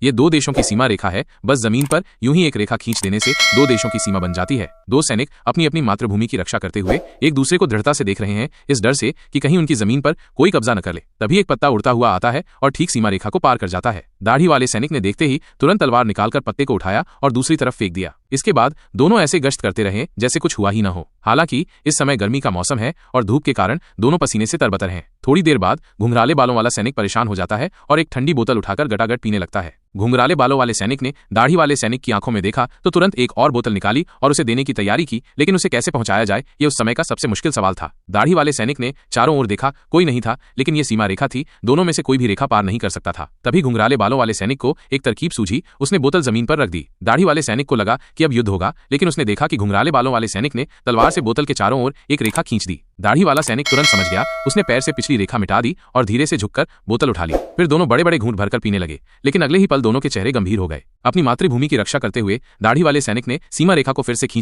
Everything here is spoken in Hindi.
ये दो देशों की सीमा रेखा है, बस जमीन पर यूं ही एक रेखा खींच देने से दो देशों की सीमा बन जाती है। दो सैनिक अपनी अपनी मातृभूमि की रक्षा करते हुए एक दूसरे को दृढ़ता से देख रहे हैं, इस डर से कि कहीं उनकी जमीन पर कोई कब्जा न कर ले। तभी एक पत्ता उड़ता हुआ आता है और ठीक सीमा रेखा को पार कर जाता है। दाढ़ी वाले सैनिक ने देखते ही तुरंत तलवार निकालकर पत्ते को उठाया और दूसरी तरफ फेंक दिया। इसके बाद दोनों ऐसे गश्त करते रहे जैसे कुछ हुआ ही न हो। हालांकि इस समय गर्मी का मौसम है और धूप के कारण दोनों पसीने से तरबतर हैं। थोड़ी देर बाद घुंघराले बालों वाला सैनिक परेशान हो जाता है और एक ठंडी बोतल उठाकर गटागट पीने लगता है। घुंघराले बालों वाले सैनिक ने दाढ़ी वाले सैनिक की आंखों में देखा तो तुरंत एक और बोतल निकाली और उसे देने की तैयारी की, लेकिन उसे कैसे पहुंचाया जाए ये उस समय का सबसे मुश्किल सवाल था। दाढ़ी वाले सैनिक ने चारों ओर देखा, कोई नहीं था, लेकिन ये सीमा रेखा थी, दोनों में से कोई भी रेखा पार नहीं कर सकता था। तभी घुंघराले बालों वाले सैनिक को एक तरकीब सूझी, उसने बोतल जमीन पर रख दी। दाढ़ी वाले सैनिक को लगा कि अब युद्ध होगा, लेकिन उसने देखा कि घुंघराले बालों वाले सैनिक ने तलवार से बोतल के चारों ओर एक रेखा खींच दी। दाढ़ी वाला सैनिक तुरंत समझ गया, उसने पैर से पिछली रेखा मिटा दी और धीरे से झुककर बोतल उठा ली। फिर दोनों बड़े बड़े घूंट भरकर पीने लगे, लेकिन अगले ही पल दोनों के चेहरे गंभीर हो गए। अपनी मातृभूमि की रक्षा करते हुए दाढ़ी वाले सैनिक ने सीमा रेखा को फिर से खींच